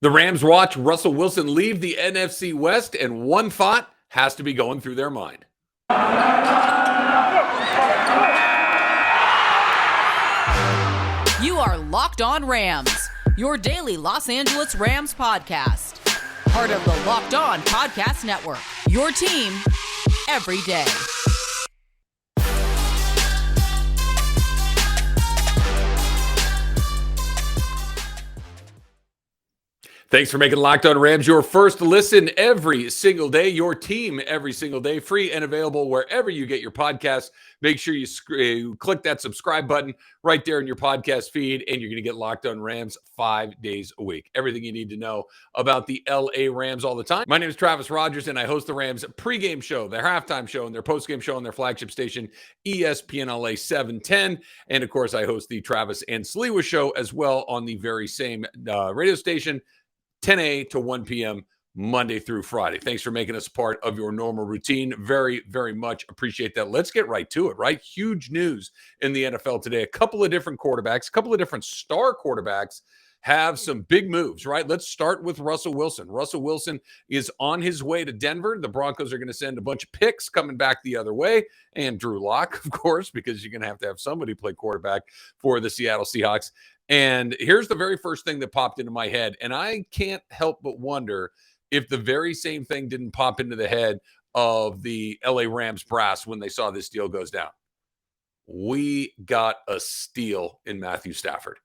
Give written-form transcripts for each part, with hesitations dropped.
The Rams watch Russell Wilson leave the NFC West, and one thought has to be going through their mind. You are Locked On Rams, your daily Los Angeles Rams podcast. Part of the Locked On Podcast Network, your team every day. Thanks for making Locked On Rams your first listen every single day, your team every single day, free and available wherever you get your podcasts. Make sure you click that subscribe button right there in your podcast feed, and you're going to get Locked On Rams 5 days a week. Everything you need to know about the LA Rams all the time. My name is Travis Rodgers, and I host the Rams pregame show, their halftime show, and their postgame show on their flagship station, ESPN LA 710. And, of course, I host the Travis and Sliwa show as well on the very same radio station, 10 a to 1 p.m. Monday through Friday. Thanks for making us part of your normal routine. Very, very much appreciate that. Let's get right to it, right? Huge news in the NFL today. A couple of different quarterbacks, a couple of different star quarterbacks have some big moves, right? Let's start with Russell Wilson. Russell Wilson is on his way to Denver. The Broncos are going to send a bunch of picks coming back the other way. And Drew Lock, of course, because you're going to have somebody play quarterback for the Seattle Seahawks. And here's the very first thing that popped into my head. And I can't help but wonder if the very same thing didn't pop into the head of the LA Rams brass when they saw this deal goes down. We got a steal in Matthew Stafford.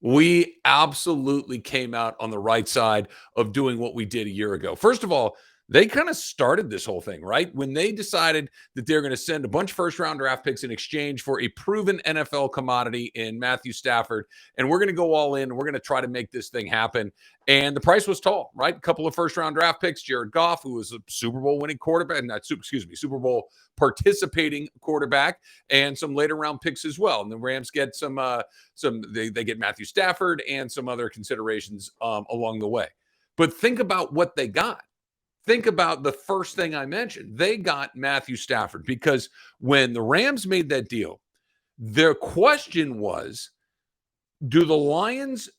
We absolutely came out on the right side of doing what we did a year ago. First of all, they kind of started this whole thing, right? When they decided that they're going to send a bunch of first-round draft picks in exchange for a proven NFL commodity in Matthew Stafford, and we're going to go all in, and we're going to try to make this thing happen. And the price was tall, right? A couple of first-round draft picks, Jared Goff, who was a Super Bowl winning quarterback, Super Bowl participating quarterback, and some later-round picks as well. And the Rams get they get Matthew Stafford and some other considerations along the way. But think about what they got. Think about the first thing I mentioned. They got Matthew Stafford because when the Rams made that deal, their question was, do the Lions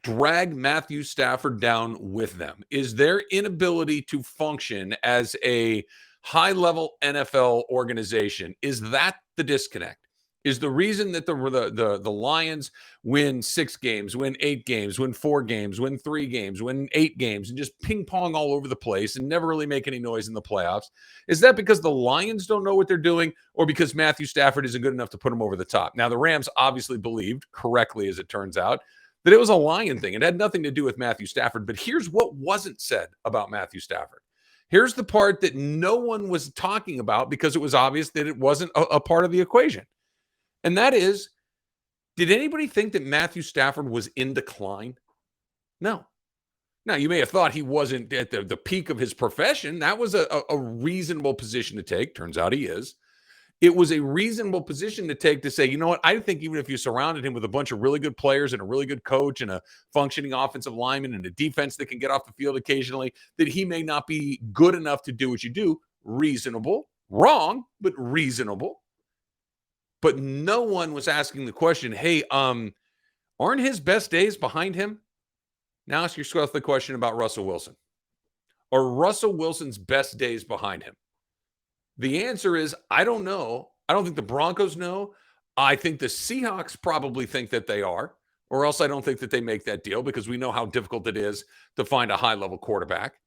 drag Matthew Stafford down with them? Is their inability to function as a high-level NFL organization, is that the disconnect? Is the reason that the Lions win 6 games, win 8 games, win 4 games, win 3 games, win 8 games, and just ping pong all over the place and never really make any noise in the playoffs? Is that because the Lions don't know what they're doing, or because Matthew Stafford isn't good enough to put them over the top? Now, the Rams obviously believed, correctly as it turns out, that it was a Lion thing. It had nothing to do with Matthew Stafford. But here's what wasn't said about Matthew Stafford. Here's the part that no one was talking about because it was obvious that it wasn't a part of the equation. And that is, did anybody think that Matthew Stafford was in decline? No. Now, you may have thought he wasn't at the peak of his profession. That was a reasonable position to take. Turns out he is. It was a reasonable position to take to say, you know what, I think even if you surrounded him with a bunch of really good players and a really good coach and a functioning offensive lineman and a defense that can get off the field occasionally, that he may not be good enough to do what you do. Reasonable. Wrong, but reasonable. But no one was asking the question, hey, aren't his best days behind him? Now ask yourself the question about Russell Wilson. Are Russell Wilson's best days behind him? The answer is, I don't know. I don't think the Broncos know. I think the Seahawks probably think that they are, or else I don't think that they make that deal because we know how difficult it is to find a high-level quarterback.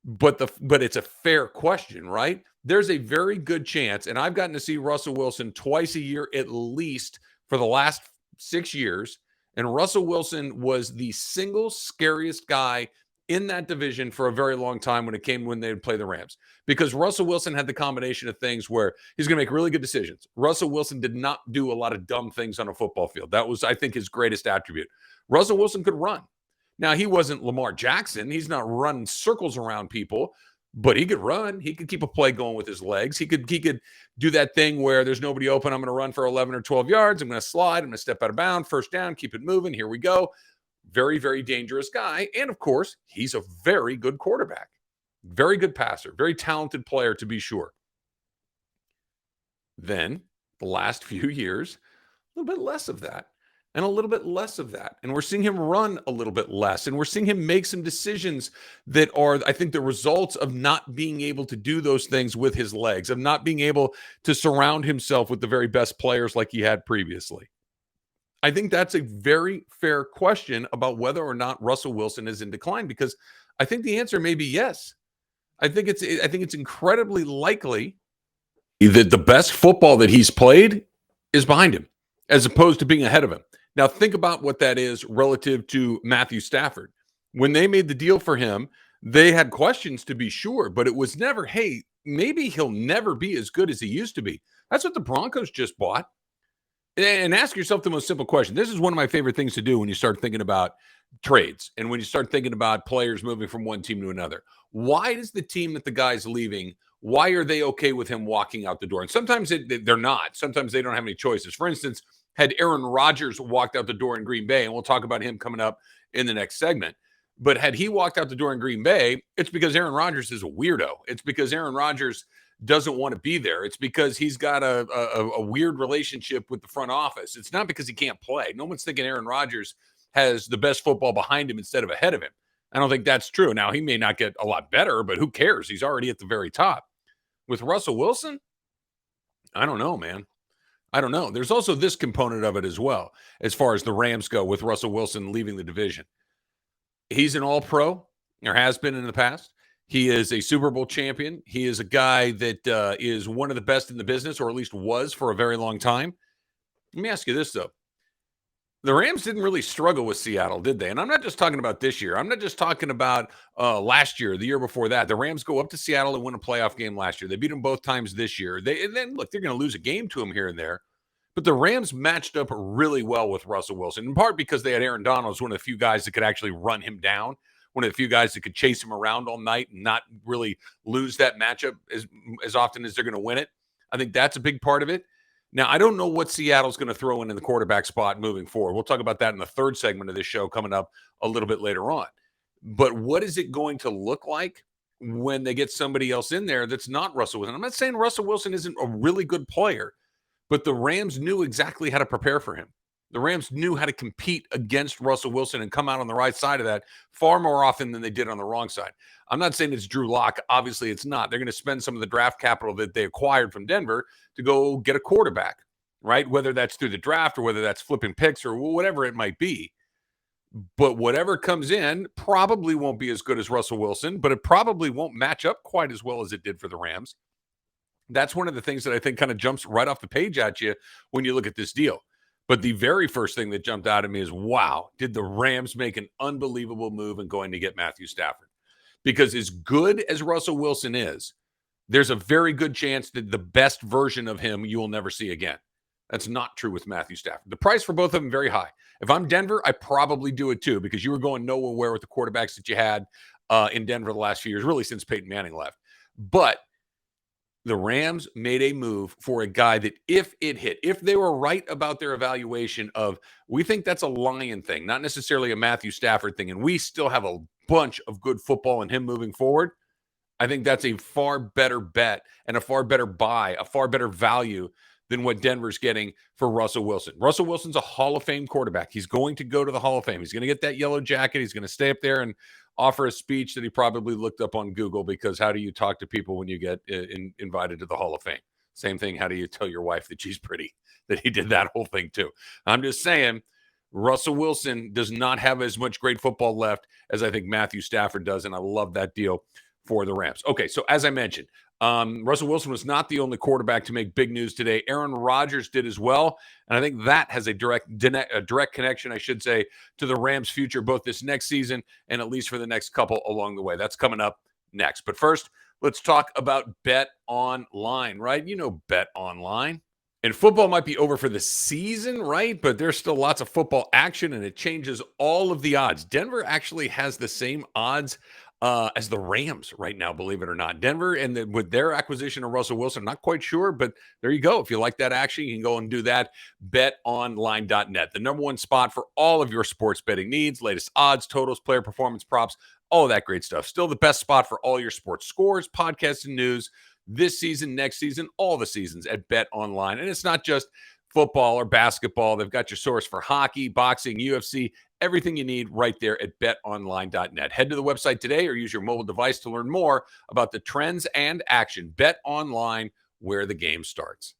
But it's a fair question, right? There's a very good chance, and I've gotten to see Russell Wilson twice a year at least for the last 6 years, and Russell Wilson was the single scariest guy in that division for a very long time when they would play the Rams, because Russell Wilson had the combination of things where he's going to make really good decisions. Russell Wilson did not do a lot of dumb things on a football field. That was, I think, his greatest attribute. Russell Wilson could run. Now, he wasn't Lamar Jackson. He's not running circles around people, but he could run. He could keep a play going with his legs. He could do that thing where there's nobody open. I'm going to run for 11 or 12 yards. I'm going to slide. I'm going to step out of bounds. First down. Keep it moving. Here we go. Very, very dangerous guy. And, of course, he's a very good quarterback. Very good passer. Very talented player, to be sure. Then, the last few years, a little bit less of that. and a little bit less of that. And we're seeing him run a little bit less. And we're seeing him make some decisions that are, I think, the results of not being able to do those things with his legs, of not being able to surround himself with the very best players like he had previously. I think that's a very fair question about whether or not Russell Wilson is in decline, because I think the answer may be yes. I think it's incredibly likely that the best football that he's played is behind him, as opposed to being ahead of him. Now, think about what that is relative to Matthew Stafford. When they made the deal for him, they had questions, to be sure, but it was never, hey, maybe he'll never be as good as he used to be. That's what the Broncos just bought. And ask yourself the most simple question. This is one of my favorite things to do when you start thinking about trades and when you start thinking about players moving from one team to another. Why does the team that the guy's leaving, why are they okay with him walking out the door? And sometimes they're not. Sometimes they don't have any choices. For instance, had Aaron Rodgers walked out the door in Green Bay, and we'll talk about him coming up in the next segment, but had he walked out the door in Green Bay, it's because Aaron Rodgers is a weirdo. It's because Aaron Rodgers doesn't want to be there. It's because he's got a weird relationship with the front office. It's not because he can't play. No one's thinking Aaron Rodgers has the best football behind him instead of ahead of him. I don't think that's true. Now, he may not get a lot better, but who cares? He's already at the very top. With Russell Wilson, I don't know, man. I don't know. There's also this component of it as well, as far as the Rams go with Russell Wilson leaving the division. He's an all-pro, or has been in the past. He is a Super Bowl champion. He is a guy that is one of the best in the business, or at least was for a very long time. Let me ask you this, though. The Rams didn't really struggle with Seattle, did they? And I'm not just talking about this year. I'm not just talking about last year, the year before that. The Rams go up to Seattle and win a playoff game last year. They beat them both times this year. And then, look, they're going to lose a game to them here and there. But the Rams matched up really well with Russell Wilson, in part because they had Aaron Donald as one of the few guys that could actually run him down, one of the few guys that could chase him around all night and not really lose that matchup as often as they're going to win it. I think that's a big part of it. Now, I don't know what Seattle's going to throw in the quarterback spot moving forward. We'll talk about that in the third segment of this show coming up a little bit later on. But what is it going to look like when they get somebody else in there that's not Russell Wilson? I'm not saying Russell Wilson isn't a really good player, but the Rams knew exactly how to prepare for him. The Rams knew how to compete against Russell Wilson and come out on the right side of that far more often than they did on the wrong side. I'm not saying it's Drew Lock. Obviously, it's not. They're going to spend some of the draft capital that they acquired from Denver to go get a quarterback, right? Whether that's through the draft or whether that's flipping picks or whatever it might be. But whatever comes in probably won't be as good as Russell Wilson, but it probably won't match up quite as well as it did for the Rams. That's one of the things that I think kind of jumps right off the page at you when you look at this deal. But the very first thing that jumped out at me is, wow, did the Rams make an unbelievable move in going to get Matthew Stafford? Because as good as Russell Wilson is, there's a very good chance that the best version of him you will never see again. That's not true with Matthew Stafford. The price for both of them very high. If I'm Denver, I probably do it too, because you were going nowhere with the quarterbacks that you had in Denver the last few years, really since Peyton Manning left. But the Rams made a move for a guy that if they were right about their evaluation of, we think that's a Lion thing, not necessarily a Matthew Stafford thing, and we still have a bunch of good football in him moving forward, I think that's a far better bet and a far better buy, a far better value than what Denver's getting for Russell Wilson. Russell Wilson's a Hall of Fame quarterback. He's going to go to the Hall of Fame. He's going to get that yellow jacket. He's going to stay up there and offer a speech that he probably looked up on Google, because how do you talk to people when you get invited to the Hall of Fame? Same thing, how do you tell your wife that she's pretty? That he did that whole thing too. I'm just saying, Russell Wilson does not have as much great football left as I think Matthew Stafford does, and I love that deal for the Rams. Okay, so as I mentioned, Russell Wilson was not the only quarterback to make big news today. Aaron Rodgers did as well, and I think that has a direct connection, I should say, to the Rams' future, both this next season and at least for the next couple along the way. That's coming up next. But first, let's talk about Bet Online, right? You know Bet Online. And football might be over for the season, right? But there's still lots of football action, and it changes all of the odds. Denver actually has the same odds as the Rams right now, believe it or not. Denver, and with their acquisition of Russell Wilson, not quite sure, but there you go. If you like that action, you can go and do that. BetOnline.net, the number one spot for all of your sports betting needs, latest odds, totals, player performance props, all of that great stuff. Still the best spot for all your sports scores, podcasts, and news this season, next season, all the seasons at BetOnline. And it's not just football or basketball. They've got your source for hockey, boxing, UFC, everything you need right there at betonline.net. Head to the website today or use your mobile device to learn more about the trends and action. Bet Online, where the game starts.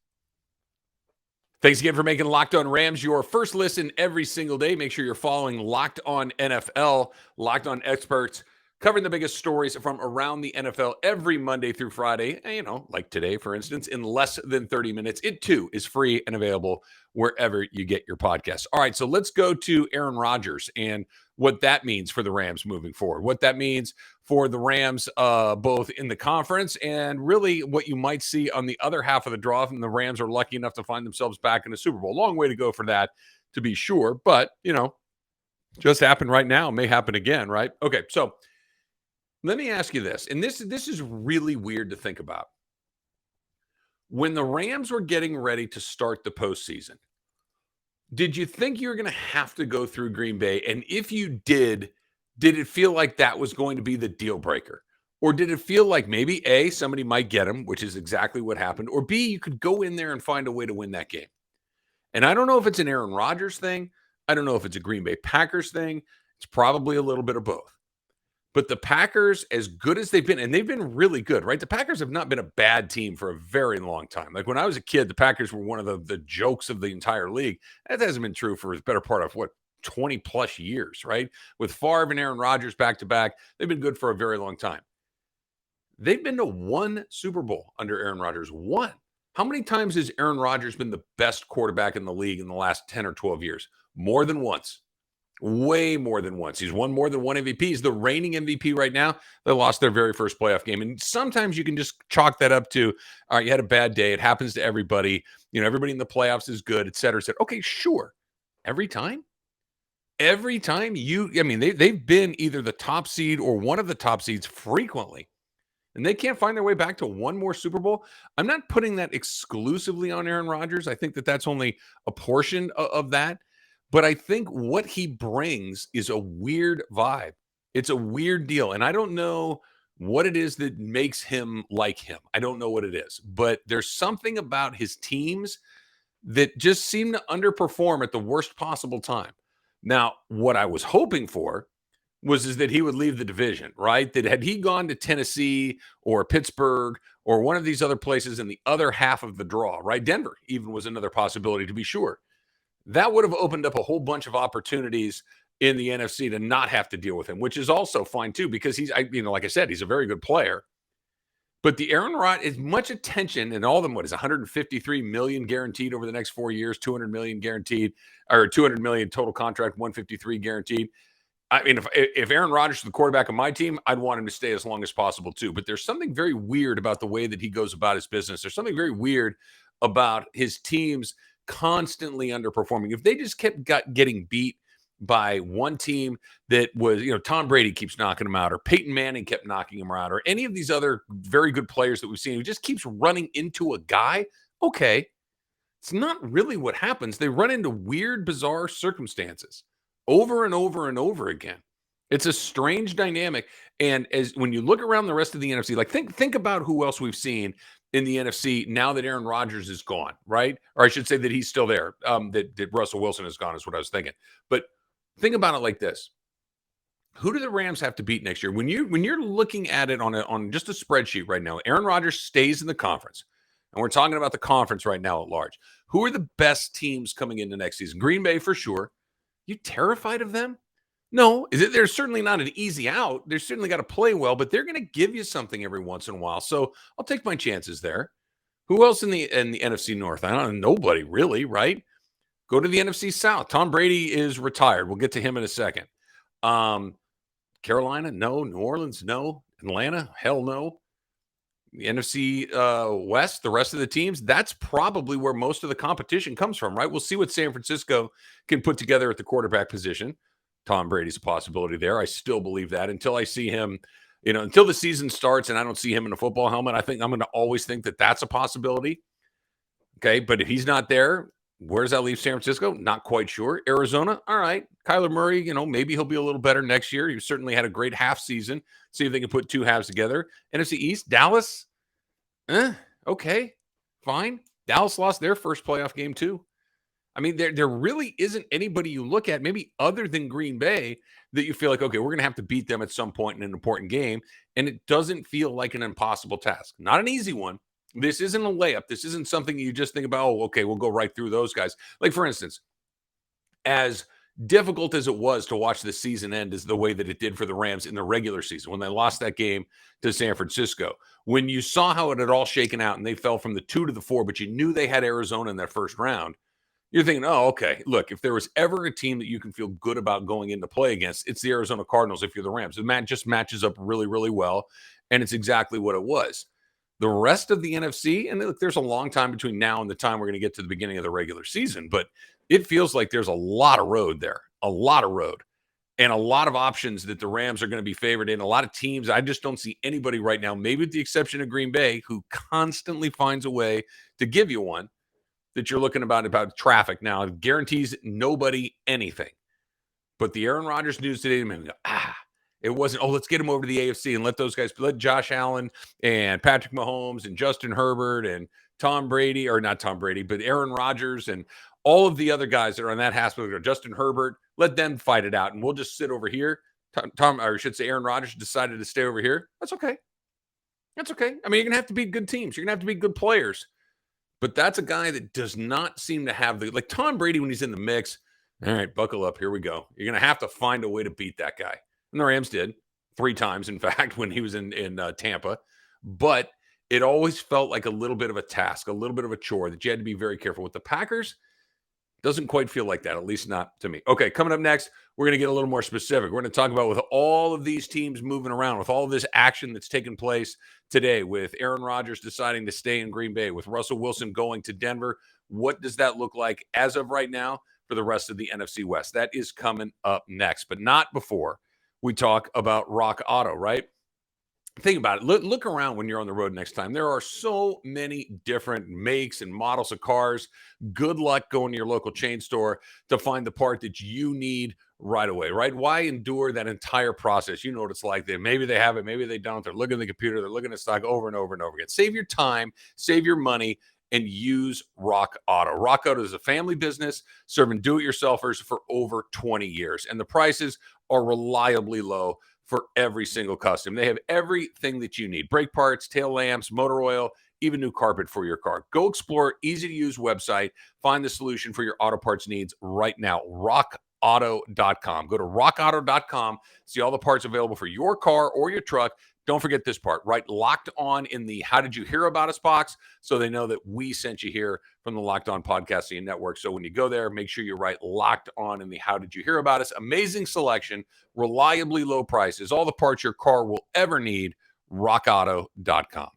Thanks again for making Locked On Rams your first listen every single day. Make sure you're following Locked On NFL, Locked On Experts, covering the biggest stories from around the NFL every Monday through Friday. And, like today, for instance, in less than 30 minutes. It, too, is free and available wherever you get your podcasts. All right, so let's go to Aaron Rodgers and what that means for the Rams moving forward, what that means for the Rams both in the conference and really what you might see on the other half of the draw. And the Rams are lucky enough to find themselves back in the Super Bowl. Long way to go for that, to be sure. But, just happened right now, may happen again, right? Okay, so let me ask you this, and this is really weird to think about. When the Rams were getting ready to start the postseason, did you think you were going to have to go through Green Bay? And if you did it feel like that was going to be the deal breaker? Or did it feel like maybe A, somebody might get him, which is exactly what happened, or B, you could go in there and find a way to win that game? And I don't know if it's an Aaron Rodgers thing. I don't know if it's a Green Bay Packers thing. It's probably a little bit of both. But the Packers, as good as they've been, and they've been really good, right? The Packers have not been a bad team for a very long time. Like when I was a kid, the Packers were one of the jokes of the entire league. That hasn't been true for a better part of, 20 plus years, right? With Favre and Aaron Rodgers back to back, they've been good for a very long time. They've been to one Super Bowl under Aaron Rodgers. One. How many times has Aaron Rodgers been the best quarterback in the league in the last 10 or 12 years? More than once. Way more than once. He's won more than one MVP. He's the reigning MVP right now. They lost their very first playoff game. And sometimes you can just chalk that up to, all right, you had a bad day. It happens to everybody. Everybody in the playoffs is good, et cetera, et cetera. Okay, sure. Every time? Every time they've been either the top seed or one of the top seeds frequently. And they can't find their way back to one more Super Bowl. I'm not putting that exclusively on Aaron Rodgers. I think that that's only a portion of that. But I think what he brings is a weird vibe. It's a weird deal. And I don't know what it is that makes him like him. I don't know what it is. But there's something about his teams that just seem to underperform at the worst possible time. Now, what I was hoping for was that he would leave the division, right? That had he gone to Tennessee or Pittsburgh or one of these other places in the other half of the draw, right? Denver even was another possibility, to be sure. That would have opened up a whole bunch of opportunities in the NFC to not have to deal with him, which is also fine too, because he's, like I said, he's a very good player. But the Aaron Rodgers, as much attention, and all of them, what is 153 million guaranteed over the next 4 years, 200 million guaranteed, or 200 million total contract, 153 guaranteed. I mean, if Aaron Rodgers is the quarterback of my team, I'd want him to stay as long as possible too. But there's something very weird about the way that he goes about his business. There's something very weird about his teams constantly underperforming. If they just kept getting beat by one team that was, Tom Brady keeps knocking him out, or Peyton Manning kept knocking him out, or any of these other very good players that we've seen who just keeps running into a guy, okay, it's not really what happens. They run into weird, bizarre circumstances over and over and over again. It's a strange dynamic. And as when you look around the rest of the NFC, like think about who else we've seen in the NFC now that Aaron Rodgers is gone, right? Or I should say that he's still there. That Russell Wilson is gone is what I was thinking. But think about it like this: who do the Rams have to beat next year? When you're looking at it on just a spreadsheet right now, Aaron Rodgers stays in the conference, and we're talking about the conference right now at large. Who are the best teams coming into next season? Green Bay for sure. You terrified of them? No, they're certainly not an easy out. They're certainly got to play well, but they're going to give you something every once in a while. So I'll take my chances there. Who else in the NFC North? I don't know. Nobody really, right? Go to the NFC South. Tom Brady is retired. We'll get to him in a second. Carolina, no. New Orleans, no. Atlanta, hell no. The NFC West, the rest of the teams, that's probably where most of the competition comes from, right? We'll see what San Francisco can put together at the quarterback position. Tom Brady's a possibility there. I still believe that until I see him, until the season starts and I don't see him in a football helmet. I think I'm going to always think that that's a possibility. Okay, but if he's not there, where does that leave San Francisco? Not quite sure. Arizona, all right. Kyler Murray, maybe he'll be a little better next year. He certainly had a great half season. See if they can put two halves together. NFC East, Dallas, okay, fine. Dallas lost their first playoff game too. I mean, there really isn't anybody you look at, maybe other than Green Bay, that you feel like, okay, we're going to have to beat them at some point in an important game. And it doesn't feel like an impossible task. Not an easy one. This isn't a layup. This isn't something you just think about, oh, okay, we'll go right through those guys. Like, for instance, as difficult as it was to watch the season end as the way that it did for the Rams in the regular season when they lost that game to San Francisco, when you saw how it had all shaken out and they fell from the 2 to the 4, but you knew they had Arizona in their first round, you're thinking, oh, okay, look, if there was ever a team that you can feel good about going into play against, it's the Arizona Cardinals if you're the Rams. The just matches up really, really well, and it's exactly what it was. The rest of the NFC, and look, there's a long time between now and the time we're going to get to the beginning of the regular season, but it feels like there's a lot of road there, a lot of road, and a lot of options that the Rams are going to be favored in. A lot of teams, I just don't see anybody right now, maybe with the exception of Green Bay, who constantly finds a way to give you one that you're looking about traffic now. It guarantees nobody anything. But the Aaron Rodgers news today, it wasn't, oh, let's get him over to the AFC and let those guys, let Josh Allen and Patrick Mahomes and Justin Herbert and Tom Brady, or not Tom Brady, but Aaron Rodgers and all of the other guys that are on that hospital, Justin Herbert, let them fight it out. And we'll just sit over here. Or I should say Aaron Rodgers decided to stay over here. That's okay. That's okay. I mean, you're going to have to beat good teams. You're going to have to beat good players. But that's a guy that does not seem to have the, like Tom Brady when he's in the mix. All right, buckle up. Here we go. You're going to have to find a way to beat that guy. And the Rams did 3 times, in fact, when he was in Tampa. But it always felt like a little bit of a task, a little bit of a chore that you had to be very careful with. The Packers, doesn't quite feel like that, at least not to me. Okay, coming up next, we're going to get a little more specific. We're going to talk about with all of these teams moving around, with all of this action that's taken place today, with Aaron Rodgers deciding to stay in Green Bay, with Russell Wilson going to Denver. What does that look like as of right now for the rest of the NFC West? That is coming up next, but not before we talk about Rock Auto, right? Think about it. Look around when you're on the road next time. There are so many different makes and models of cars. Good luck going to your local chain store to find the part that you need right away, right? Why endure that entire process? You know what it's like. Maybe they have it, maybe they don't. They're looking at the computer, they're looking at stock over and over and over again. Save your time, save your money, and use Rock Auto. Rock Auto is a family business serving do-it-yourselfers for over 20 years, and the prices are reliably low for every single customer. They have everything that you need: brake parts, tail lamps, motor oil, even new carpet for your car. Go explore easy-to-use website. Find the solution for your auto parts needs right now. RockAuto.com. Go to RockAuto.com. See all the parts available for your car or your truck. Don't forget this part, right? Locked On in the How Did You Hear About Us box, so they know that we sent you here from the Locked On Podcasting Network. So when you go there, make sure you write Locked On in the How Did You Hear About Us. Amazing selection, reliably low prices, all the parts your car will ever need. RockAuto.com.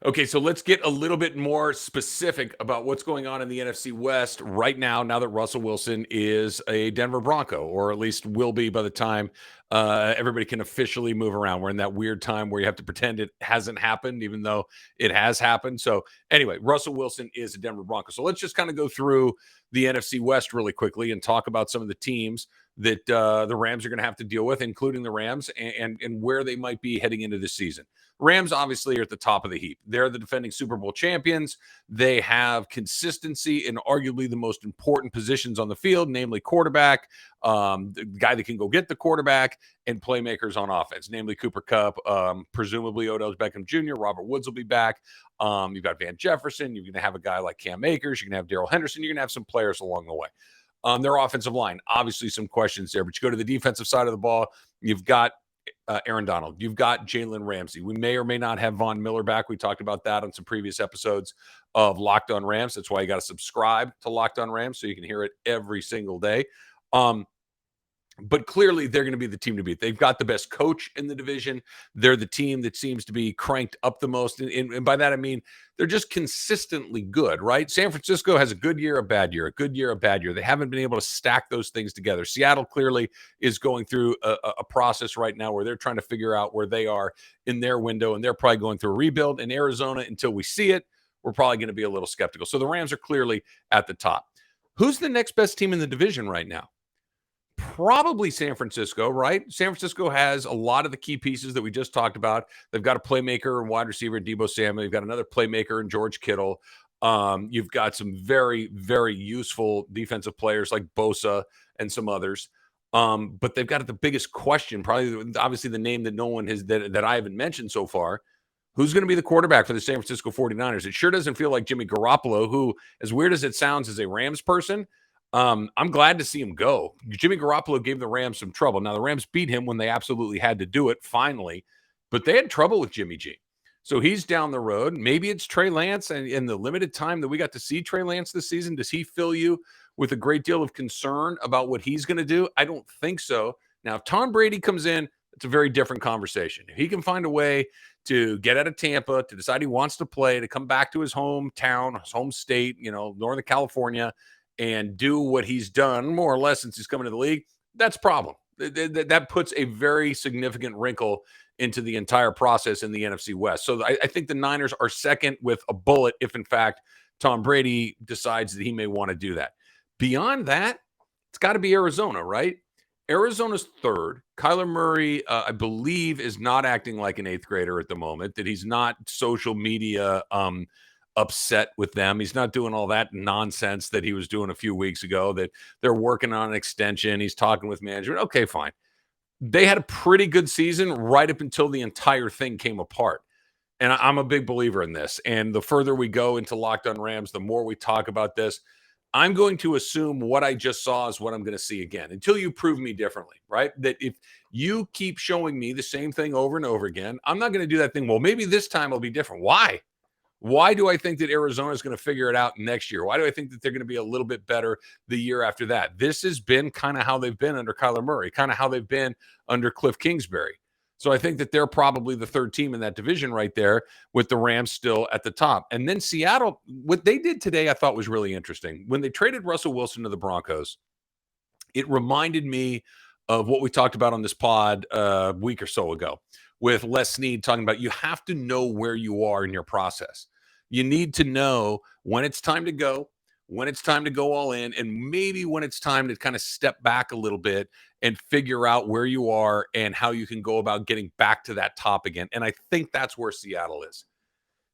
Okay, so let's get a little bit more specific about what's going on in the NFC West right now that Russell Wilson is a Denver Bronco, or at least will be by the time everybody can officially move around. We're in that weird time where you have to pretend it hasn't happened, even though it has happened. So anyway, Russell Wilson is a Denver Bronco. So let's just kind of go through the NFC West really quickly and talk about some of the teams that the Rams are going to have to deal with, including the Rams, and where they might be heading into this season. Rams obviously are at the top of the heap. They're the defending Super Bowl champions. They have consistency in arguably the most important positions on the field, namely quarterback, the guy that can go get the quarterback, and playmakers on offense, namely Cooper Kupp, presumably Odell Beckham Jr., Robert Woods will be back. You've got Van Jefferson. You're going to have a guy like Cam Akers. You're going to have Darrell Henderson. You're going to have some players along the way. Their offensive line, obviously some questions there, but you go to the defensive side of the ball, you've got Aaron Donald. You've got Jalen Ramsey. We may or may not have Von Miller back. We talked about that on some previous episodes of Locked On Rams. That's why you got to subscribe to Locked On Rams so you can hear it every single day. But clearly, they're going to be the team to beat. They've got the best coach in the division. They're the team that seems to be cranked up the most. And by that, I mean, they're just consistently good, right? San Francisco has a good year, a bad year, a good year, a bad year. They haven't been able to stack those things together. Seattle clearly is going through a process right now where they're trying to figure out where they are in their window, and they're probably going through a rebuild. In Arizona, until we see it, we're probably going to be a little skeptical. So the Rams are clearly at the top. Who's the next best team in the division right now? Probably San Francisco, right? San Francisco has a lot of the key pieces that we just talked about. They've got a playmaker and wide receiver, Deebo Samuel. They've got another playmaker in George Kittle. You've got some very, very useful defensive players like Bosa and some others. But they've got the biggest question, probably obviously the name that no one has that I haven't mentioned so far. Who's going to be the quarterback for the San Francisco 49ers? It sure doesn't feel like Jimmy Garoppolo, who, as weird as it sounds, is a Rams person. I'm glad to see him go. Jimmy Garoppolo gave the Rams some trouble. Now, the Rams beat him when they absolutely had to do it, finally, but they had trouble with Jimmy G. So he's down the road. Maybe it's Trey Lance, and in the limited time that we got to see Trey Lance this season, does he fill you with a great deal of concern about what he's going to do? I don't think so. Now, if Tom Brady comes in, it's a very different conversation. If he can find a way to get out of Tampa, to decide he wants to play, to come back to his hometown, his home state, Northern California, and do what he's done more or less since he's come into the league, that's a problem. That puts a very significant wrinkle into the entire process in the NFC West. So I think the Niners are second with a bullet if, in fact, Tom Brady decides that he may want to do that. Beyond that, it's got to be Arizona, right? Arizona's third. Kyler Murray, I believe, is not acting like an eighth grader at the moment, that he's not social media upset with them. He's not doing all that nonsense that he was doing a few weeks ago, that they're working on an extension. He's talking with management. Okay, fine. They had a pretty good season right up until the entire thing came apart. And I'm a big believer in this. And the further we go into Locked On Rams, the more we talk about this. I'm going to assume what I just saw is what I'm going to see again until you prove me differently, right? That if you keep showing me the same thing over and over again, I'm not going to do that thing. Well, maybe this time it'll be different. Why? Why do I think that Arizona is going to figure it out next year? Why do I think that they're going to be a little bit better the year after that? This has been kind of how they've been under Kyler Murray, kind of how they've been under Cliff Kingsbury. So I think that they're probably the third team in that division right there, with the Rams still at the top. And then Seattle, what they did today I thought was really interesting. When they traded Russell Wilson to the Broncos, it reminded me of what we talked about on this pod a week or so ago with Les Snead talking about you have to know where you are in your process. You need to know when it's time to go, when it's time to go all in, and maybe when it's time to kind of step back a little bit and figure out where you are and how you can go about getting back to that top again. And I think that's where Seattle is.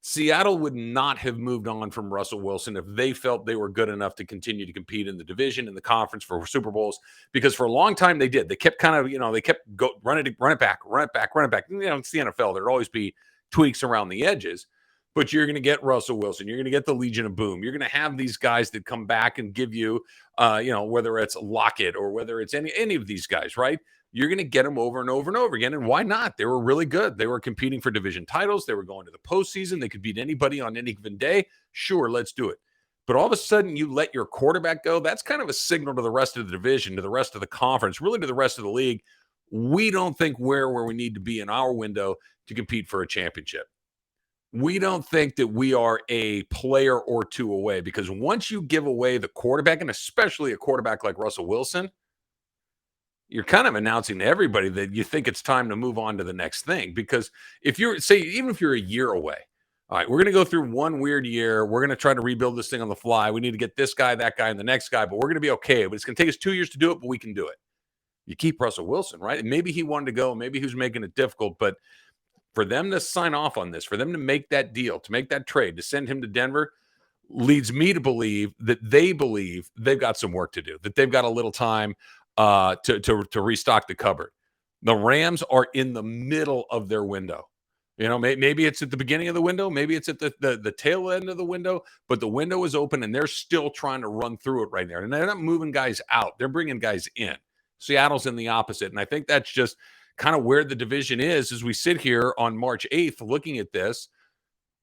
Seattle would not have moved on from Russell Wilson if they felt they were good enough to continue to compete in the division, in the conference for Super Bowls, because for a long time they did. They kept kind of, they kept run it back. It's the NFL. There'd always be tweaks around the edges, but you're going to get Russell Wilson. You're going to get the Legion of Boom. You're going to have these guys that come back and give you, whether it's Lockett or whether it's any of these guys, right? You're going to get them over and over and over again. And why not? They were really good. They were competing for division titles. They were going to the postseason. They could beat anybody on any given day. Sure, let's do it. But all of a sudden, you let your quarterback go. That's kind of a signal to the rest of the division, to the rest of the conference, really to the rest of the league. We don't think we're where we need to be in our window to compete for a championship. We don't think that we are a player or two away, because once you give away the quarterback, and especially a quarterback like Russell Wilson, you're kind of announcing to everybody that you think it's time to move on to the next thing. Because if you're, say, even if you're a year away, all right, we're going to go through one weird year. We're going to try to rebuild this thing on the fly. We need to get this guy, that guy, and the next guy, but we're going to be okay. But it's going to take us 2 years to do it, but we can do it. You keep Russell Wilson, right? And maybe he wanted to go. Maybe he was making it difficult. But for them to sign off on this, for them to make that deal, to make that trade, to send him to Denver, leads me to believe that they've got some work to do, that they've got a little time to restock the cupboard. The Rams are in the middle of their window. Maybe it's at the beginning of the window, maybe it's at the tail end of the window, but the window is open and they're still trying to run through it right there. And they're not moving guys out; they're bringing guys in. Seattle's in the opposite, and I think that's just kind of where the division is as we sit here on March 8th looking at this.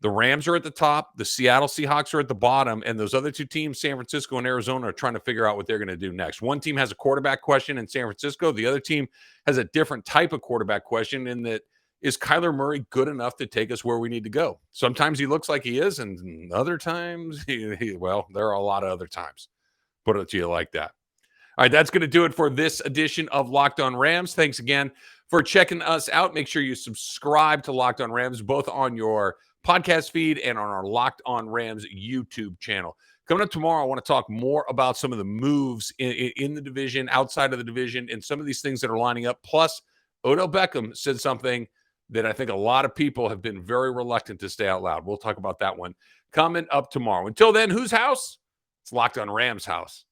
The Rams are at the top. The Seattle Seahawks are at the bottom. And those other two teams, San Francisco and Arizona, are trying to figure out what they're going to do next. One team has a quarterback question in San Francisco. The other team has a different type of quarterback question, in that, is Kyler Murray good enough to take us where we need to go? Sometimes he looks like he is, and other times, well, there are a lot of other times. Put it to you like that. All right, that's going to do it for this edition of Locked On Rams. Thanks again for checking us out. Make sure you subscribe to Locked On Rams, both on your podcast feed and on our Locked On Rams YouTube channel. Coming up tomorrow, I want to talk more about some of the moves in the division, outside of the division, and some of these things that are lining up. Plus, Odell Beckham said something that I think a lot of people have been very reluctant to say out loud. We'll talk about that one coming up tomorrow. Until then, whose house? It's Locked on Rams house.